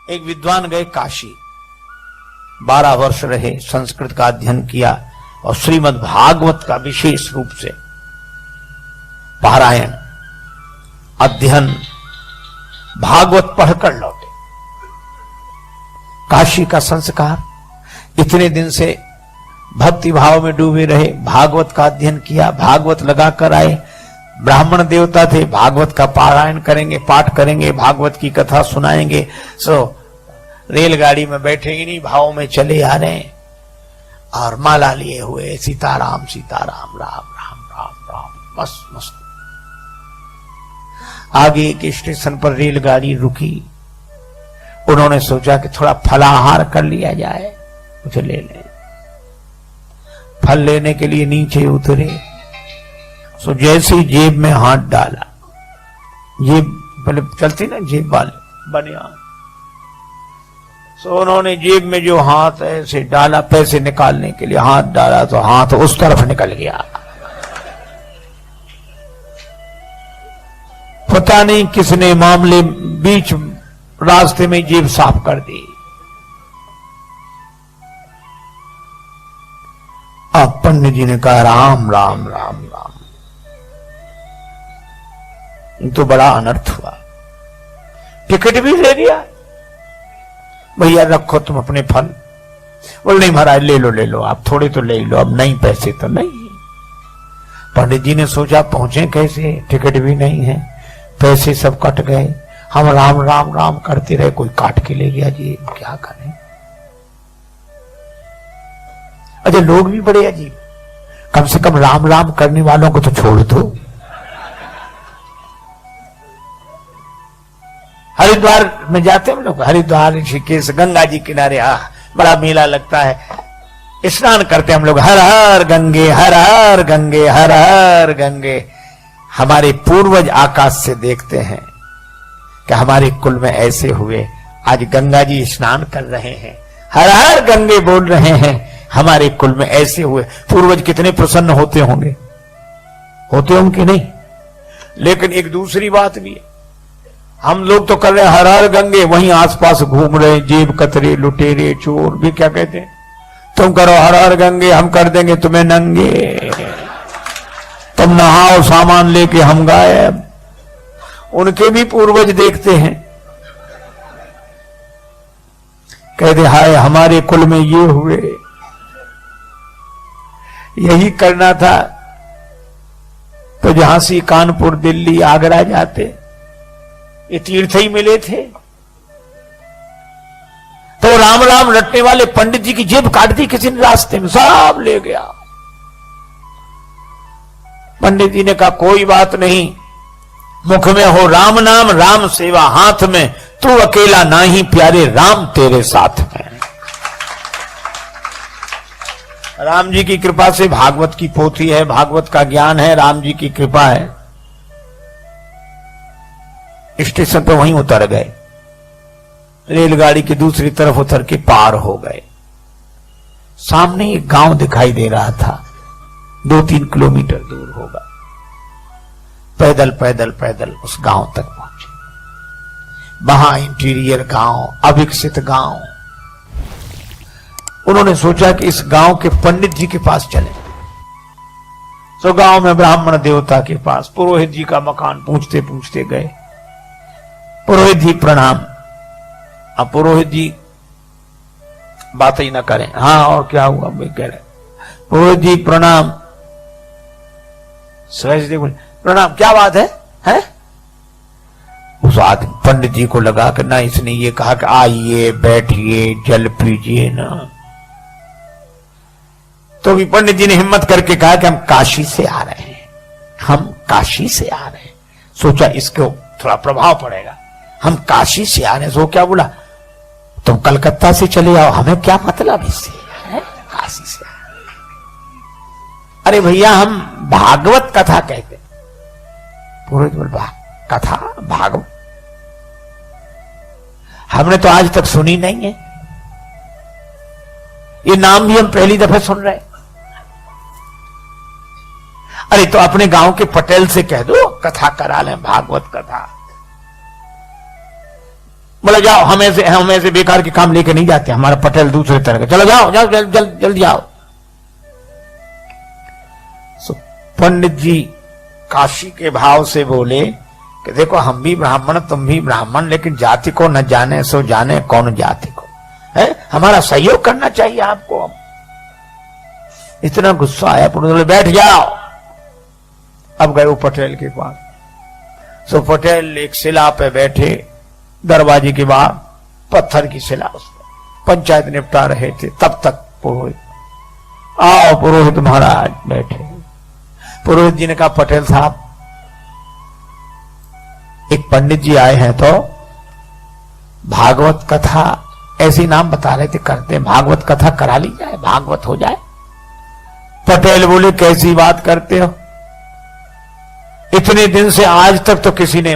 एक विद्वान गए काशी, 12 वर्ष रहे, संस्कृत का अध्ययन किया और श्रीमद् भागवत का विशेष रूप से पारायण अध्ययन भागवत पढ़कर लौटे। काशी का संस्कार, इतने दिन से भक्ति भाव में डूबे रहे, भागवत का अध्ययन किया, भागवत लगाकर आए, ब्राह्मण देवता थे, भागवत का पारायण करेंगे, पाठ करेंगे, भागवत की कथा सुनाएंगे। रेलगाड़ी में बैठे इन्हीं भाव में चले आ रहे हैं और माला लिए हुए सीताराम सीताराम राम राम राम राम, मस्त मस्त। आगे एक स्टेशन पर रेलगाड़ी रुकी, उन्होंने सोचा कि थोड़ा फलाहार कर लिया जाए, कुछ ले लें। फल लेने के लिए नीचे उतरे, सो जैसे ही जेब में हाथ डाला, जेब पहले चलती ना जेब वाले बनियान, सो उन्होंने जेब में जो हाथ ऐसे डाला पैसे निकालने के लिए, हाथ डाला तो हाथ उस तरफ निकल गया। पता नहीं किसने मामले बीच रास्ते में जेब साफ कर दी। अब पंडित जी ने कहा राम राम राम राम, तो बड़ा अनर्थ हुआ। टिकट भी ले लिया, भैया रखो तुम अपने फल। बोल नहीं महाराज ले लो आप, थोड़े तो ले लो, अब नहीं पैसे तो नहीं। पंडित जी ने सोचा पहुंचे कैसे, टिकट भी नहीं है, पैसे सब कट गए, हम राम राम राम करते रहे, कोई काट के ले गया जी, क्या करें। अच्छा लोग भी बड़े अजीब, कम से कम राम राम करने वालों को तो छोड़ दो। हरिद्वार में जाते हैं हम लोग, हरिद्वार ऋषिकेश गंगा जी किनारे बड़ा मेला लगता है, स्नान करते हैं हम लोग, हर हर गंगे हर हर गंगे हर हर गंगे। हमारे पूर्वज आकाश से देखते हैं कि हमारे कुल में ऐसे हुए, आज गंगा जी स्नान कर रहे हैं, हर हर गंगे बोल रहे हैं, हमारे कुल में ऐसे हुए। पूर्वज कितने प्रसन्न होते होंगे, होते होंगे नहीं। लेकिन एक दूसरी बात भी है, हम लोग तो कर रहे हैं हर हर गंगे, वहीं आसपास घूम रहे जेब कतरे लुटेरे चोर भी क्या कहते हैं, तुम करो हर हर गंगे, हम कर देंगे तुम्हें नंगे, तुम नहाओ सामान लेके हम गायब। उनके भी पूर्वज देखते हैं, कहते हाय हमारे कुल में ये हुए, यही करना था तो झांसी कानपुर दिल्ली आगरा जाते, ये तीर्थ ही मिले थे। तो राम राम रटने वाले पंडित जी की जेब काट दी किसी ने रास्ते में, सब ले गया। पंडित जी ने कहा कोई बात नहीं, मुख में हो राम नाम राम सेवा हाथ में, तू अकेला नाही प्यारे राम तेरे साथ में। राम जी की कृपा से भागवत की पोथी है, भागवत का ज्ञान है, राम जी की कृपा है। स्टेशन पे वहीं उतर गए, रेलगाड़ी की दूसरी तरफ उतर के पार हो गए। सामने एक गांव दिखाई दे रहा था, 2-3 किलोमीटर दूर होगा। पैदल पैदल पैदल उस गांव तक पहुंचे। वहां इंटीरियर गांव, अविकसित गांव। उन्होंने सोचा कि इस गांव के पंडित जी के पास चले। तो गांव में ब्राह्मण देवता के पास पुरोहित जी का मकान पूछते पूछते गए। पुरोहित जी प्रणाम। अब पुरोहित जी बात ही ना करें, हाँ और क्या हुआ भाई कह रहे, पुरोहित जी प्रणाम। सहज बोले प्रणाम, क्या बात है? उस आदमी पंडित जी को लगा कि ना इसने ये कहा कि आइए बैठिए जल पीजिए ना, तो भी पंडित जी ने हिम्मत करके कहा कि हम काशी से आ रहे हैं, हम काशी से आ रहे हैं। सोचा इसको थोड़ा प्रभाव पड़ेगा, हम काशी से आ रहे हैं। सो क्या बोला, तुम कलकत्ता से चले आओ, हमें क्या मतलब इससे, काशी से। अरे भैया हम भागवत कथा कहते। पुरोहित बोल कथा भागवत हमने तो आज तक सुनी नहीं है, ये नाम भी हम पहली दफे सुन रहे। अरे तो अपने गांव के पटेल से कह दो कथा करा लें, भागवत कथा। बोला जाओ, हम ऐसे बेकार के काम लेके नहीं जाते, हमारा पटेल दूसरे तरह का, चलो जाओ जाओ जल्दी जाओ। सो पंडित जी काशी के भाव से बोले कि देखो हम भी ब्राह्मण तुम भी ब्राह्मण, लेकिन जाति को न जाने सो जाने कौन जाति को है, हमारा सहयोग करना चाहिए आपको। इतना गुस्सा आया, बोले बैठ जाओ। अब गए वो पटेल के पास। सो पटेल एक शिला पे बैठे, दरवाजे के बाहर पत्थर की शिला, उसमें पंचायत निपटा रहे थे। तब तक पुरोहित, आओ पुरोहित महाराज बैठे। पुरोहित जी ने कहा पटेल साहब एक पंडित जी आए हैं, तो भागवत कथा ऐसी नाम बता रहे थे करते, भागवत कथा करा ली जाए, भागवत हो जाए। पटेल बोले कैसी बात करते हो, इतने दिन से आज तक तो किसी ने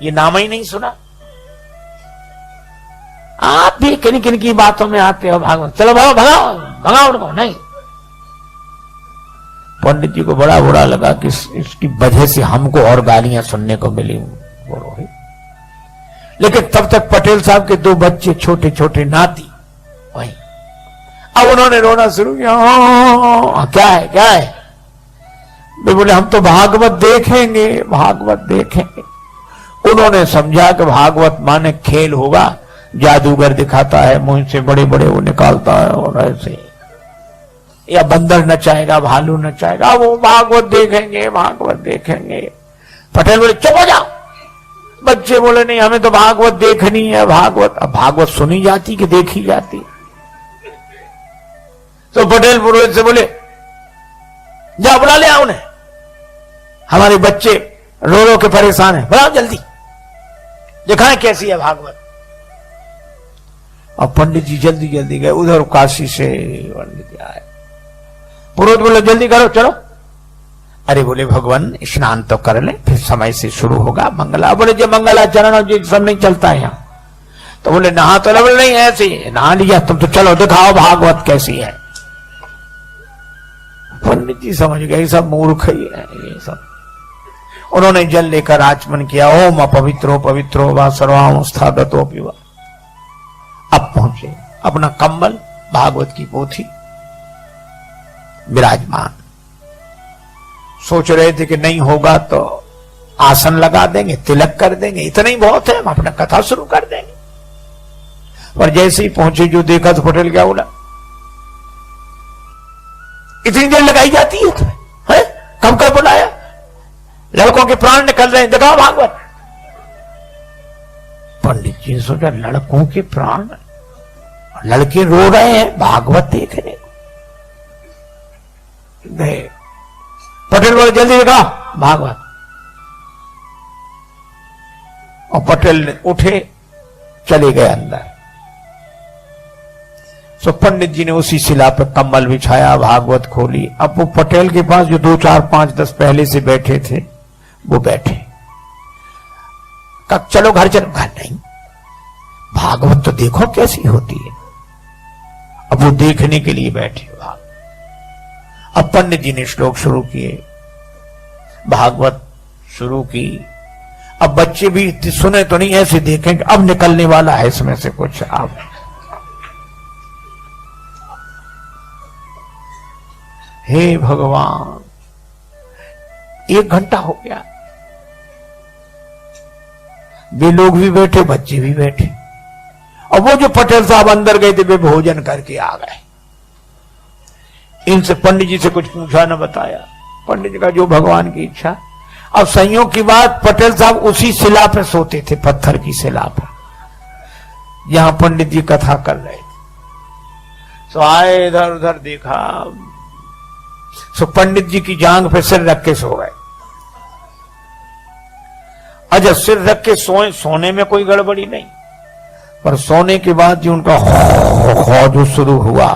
ये नाम ही नहीं सुना, आप भी किन किन की बातों में आते हो भागवत, चलो भगाओ भगाओ भगाओ उनको। नहीं, पंडित जी को बड़ा बुरा लगा कि इसकी वजह से हमको और गालियां सुनने को मिली। लेकिन तब तक पटेल साहब के दो बच्चे छोटे छोटे नाती वही, अब उन्होंने रोना शुरू किया, क्या है क्या है। वे बोले हम तो भागवत देखेंगे, भागवत देखेंगे। उन्होंने समझा कि भागवत माने खेल होगा, जादूगर दिखाता है, मुंह से बड़े बड़े वो निकालता है और ऐसे, या बंदर नचाएगा, भालू नचाएगा, वो भागवत देखेंगे, भागवत देखेंगे। पटेल बोले चुप हो जाओ। बच्चे बोले नहीं हमें तो भागवत देखनी है, भागवत। अब भागवत सुनी जाती कि देखी जाती। तो पटेल पुरोहित से बोले जाओ बुला ले आओ उन्हें, हमारे बच्चे रो रो के परेशान है, बुलाओ जल्दी, दिखाएं कैसी है भागवत। और पंडित जी जल्दी जल्दी गए, उधर काशी से पंडित आए। पुरोहित बोले जल्दी करो चलो। अरे बोले भगवान स्नान तो कर ले, फिर समय से शुरू होगा मंगला। बोले जो मंगलाचरण और जो सब नहीं चलता है यहाँ, तो बोले नहा तो बोले नहीं ऐसे नहा लिया, तुम तो चलो दिखाओ भागवत कैसी है। पंडित जी समझ गए सब मूर्ख ही है ये सब। उन्होंने जल लेकर आचमन किया, ओम अपवित्रो पवित्रो वा सर्वाम स्थागतो पिवा। अब पहुंचे, अपना कंबल भागवत की पोथी विराजमान। सोच रहे थे कि नहीं होगा तो आसन लगा देंगे, तिलक कर देंगे, इतना ही बहुत है, हम अपना कथा शुरू कर देंगे। पर जैसे ही पहुंचे जो देखा तो पटेल क्या बोला, इतनी देर लगाई जाती है तुम्हें, है? कब कर बुलाया, लड़कों के प्राण निकल रहे हैं, दिखाओ भागवत। पंडित जी ने सोचा लड़कों के प्राण, लड़के रो रहे हैं भागवत देखने। पटेल बोले जल्दी दिखाओ भागवत। और पटेल ने उठे चले गए अंदर। सो पंडित जी ने उसी शिला पर कम्बल बिछाया, भागवत खोली। अब वो पटेल के पास जो 2 4 5 10 पहले से बैठे थे वो बैठे। कब चलो घर चलो, घर नहीं, भागवत तो देखो कैसी होती है। अब वो देखने के लिए बैठे। अब पंडित जी ने श्लोक शुरू किए, भागवत शुरू की। अब बच्चे भी सुने तो नहीं, ऐसे देखें कि अब निकलने वाला है इसमें से कुछ। अब हे भगवान, 1 घंटा हो गया, वे लोग भी बैठे, बच्चे भी बैठे। और वो जो पटेल साहब अंदर गए थे वे भोजन करके आ गए। इनसे पंडित जी से कुछ पूछा न बताया। पंडित जी का जो भगवान की इच्छा। अब संयोग की बात, पटेल साहब उसी शिला पे सोते थे, पत्थर की शिला पर, यहां पंडित जी कथा कर रहे थे। सो आए, इधर उधर देखा, सो पंडित जी की जांग पे सिर रख के सो गए। अच्छा, सिर रख के सोए, सोने में कोई गड़बड़ी नहीं, पर सोने के बाद जो उनका जो शुरू हुआ।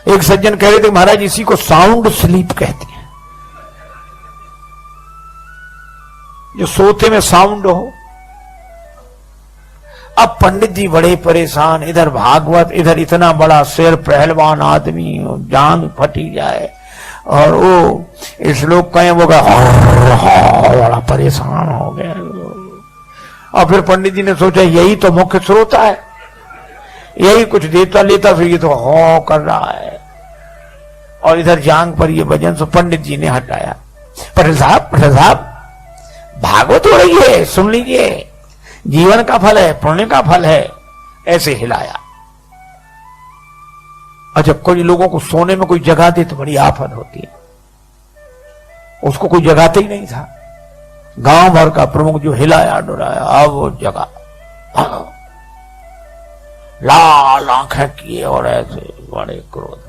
एक सज्जन कह रहे थे महाराज इसी को साउंड स्लीप कहते हैं, जो सोते में साउंड हो। अब पंडित जी बड़े परेशान, इधर भागवत, इधर इतना बड़ा सिर, पहलवान आदमी, जान फटी जाए, और वो श्लोक कहें वो बड़ा परेशान हो गया। और फिर पंडित जी ने सोचा यही तो मुख्य श्रोता है, यही कुछ देता लेता, फिर ये तो हो कर रहा है। और इधर जांग पर ये भजन सो पंडित जी ने हटाया। पटेल साहब भागवत हो रही है, सुन लीजिए, जीवन का फल है, पुण्य का फल है। ऐसे हिलाया। अच्छा, कोई लोगों को सोने में कोई जगह दे तो बड़ी आफत होती है, उसको कोई जगाते ही नहीं था। गांव भर का प्रमुख जो हिलाया डुलाया, अब वो जगह, लाल आंखें किए और ऐसे बड़े क्रोध।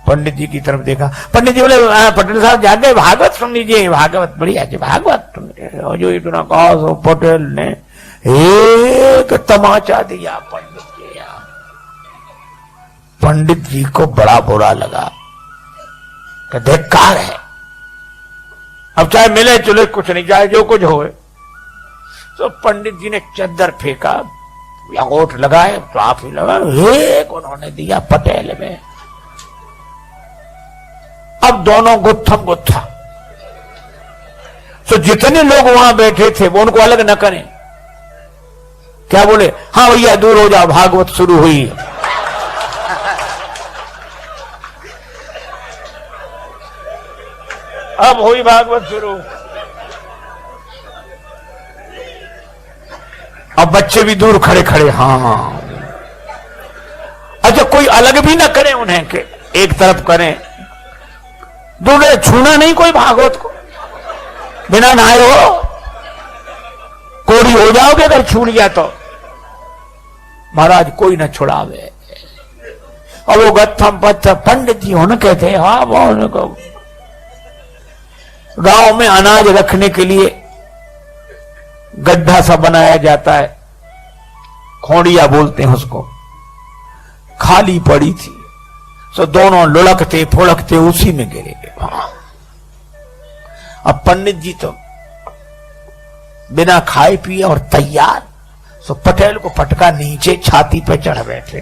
पंडित जी की तरफ देखा, पंडित जी बोले पटेल साहब जाके भागवत सुन लीजिए, भागवत बढ़िया है, भागवत सुन लीजिए। और जो इतना कहा सो पटेल ने एक तमाचा दिया पंडित जी। पंडित जी को बड़ा बुरा लगा कि धिक्कार है, अब चाहे मिले चुले कुछ नहीं, चाहे जो कुछ होए। तो पंडित जी ने चद्दर फेंका, अंगूठ लगाए, ट्राफी लगा, एक उन्होंने दिया पटेल में। अब दोनों गुत्थम गुत्था। तो जितने लोग वहां बैठे थे वो उनको अलग न करें, क्या बोले, हाँ भैया दूर हो जाओ, भागवत शुरू हुई। अब हुई भागवत शुरू। अब बच्चे भी दूर खड़े खड़े, हाँ। अच्छा, कोई अलग भी ना करे उन्हें के एक तरफ करें, दूर छूना नहीं कोई भागवत को, बिना नहाए हो कोड़ी हो जाओगे अगर छूट गया तो। महाराज कोई ना छुड़ावे। और वो गत्थम पत्थर पंडित जी होने कहते हैं, हाँ बोलने को। गांव में अनाज रखने के लिए गड्ढा सा बनाया जाता है, खोड़िया बोलते हैं उसको, खाली पड़ी थी। सो दोनों लुढ़कते फुड़कते उसी में गिरे गए। अब पंडित जी तो बिना खाए पिए और तैयार, सो पटेल को पटका नीचे छाती पे चढ़ बैठे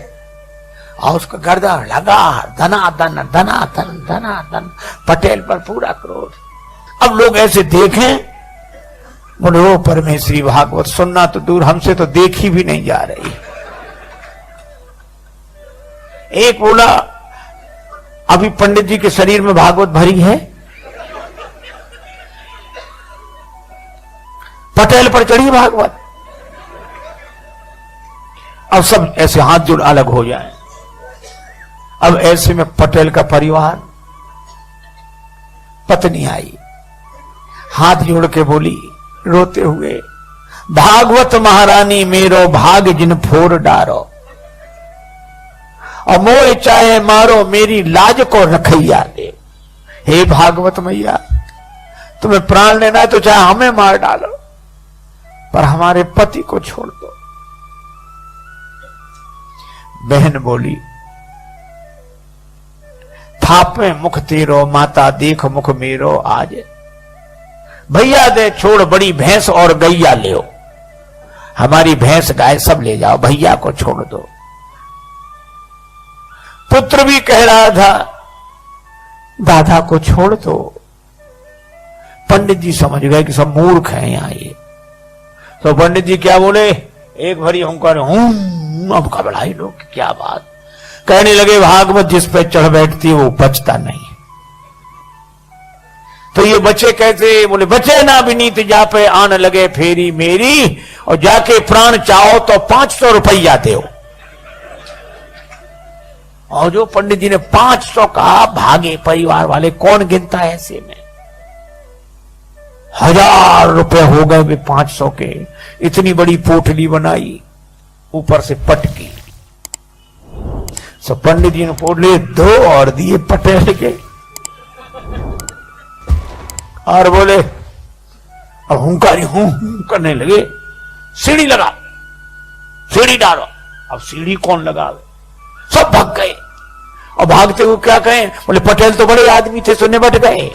और उसका गर्दन लगा, धनाधन धनाधन धनाधन, पटेल पर पूरा क्रोध। अब लोग ऐसे देखें, बोले ओ परमेश्वरी, भागवत सुनना तो दूर, हमसे तो देखी भी नहीं जा रही। एक बोला अभी पंडित जी के शरीर में भागवत भरी है, पटेल पर चढ़ी भागवत। अब सब ऐसे हाथ जोड़ अलग हो जाए। अब ऐसे में पटेल का परिवार, पत्नी आई, हाथ जोड़ के बोली रोते हुए, भागवत महारानी मेरो भाग जिन फोर डारो, और मोए चाहे मारो मेरी लाज को रखैया दे। हे भागवत मैया, तुम्हें प्राण लेना है तो चाहे हमें मार डालो, पर हमारे पति को छोड़ दो। बहन बोली, थापे मुख तेरो माता देख मुख मेरो आज, भैया दे छोड़ बड़ी भैंस और गैया ले, हमारी भैंस गाय सब ले जाओ, भैया को छोड़ दो। पुत्र भी कह रहा था दादा को छोड़ दो। पंडित जी समझ गए कि सब मूर्ख हैं यहां ये। तो पंडित जी क्या बोले, एक भरी हुंकार, अब घबराए लोग, क्या बात। कहने लगे भागवत जिस पे चढ़ बैठती वो बचता नहीं। तो ये बच्चे कैसे, बोले बचे ना विनीत जा पे आन लगे फेरी मेरी, और जाके प्राण चाहो तो 500 रुपया दो। और जो पंडित जी ने 500 कहा, भागे परिवार वाले, कौन गिनता है ऐसे में। 1000 रुपए हो गए वे 500 के। इतनी बड़ी पोटली बनाई, ऊपर से पटकी। सो पंडित जी ने पोटली 2 और दिए पटेल के, और बोले, अब हुंकारी हूं करने लगे, सीढ़ी लगा, सीढ़ी डालो। अब सीढ़ी कौन लगावे, सब भाग गए। और भागते हुए क्या कहें, बोले पटेल तो बड़े आदमी थे, सुनने बैठ गए।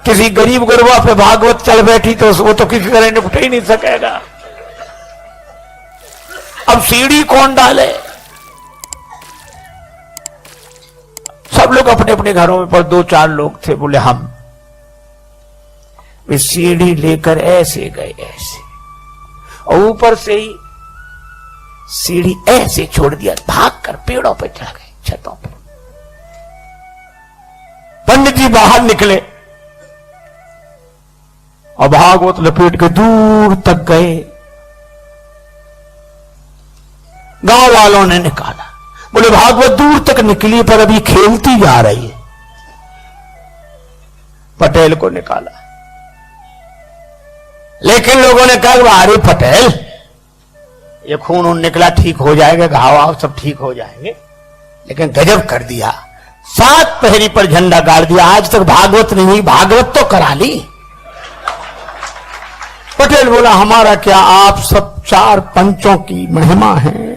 किसी गरीब गुरबा पे भागवत चल बैठी तो वो तो किसी तरह निपट ही नहीं सकेगा। अब सीढ़ी कौन डाले, सब लोग अपने अपने घरों में, पर 2-4 लोग थे, बोले हम। वे सीढ़ी लेकर ऐसे गए, ऐसे और ऊपर से ही सीढ़ी ऐसे छोड़ दिया, भागकर पेड़ों पे चढ़ गए, छतों पर। पंडित जी बाहर निकले और भागवत लपेट के दूर तक गए। गांव वालों ने निकाला, बोले भागवत दूर तक निकली पर अभी खेलती जा रही है। पटेल को निकाला, लेकिन लोगों ने कहा अरे पटेल, ये खून उन निकला, ठीक हो जाएगा, घाव आव सब ठीक हो जाएंगे। लेकिन गजब कर दिया, 7 पहरी पर झंडा गाड़ दिया। आज तक भागवत नहीं हुई, भागवत तो करा ली। पटेल बोला हमारा क्या, आप सब 4 पंचों की महिमा है,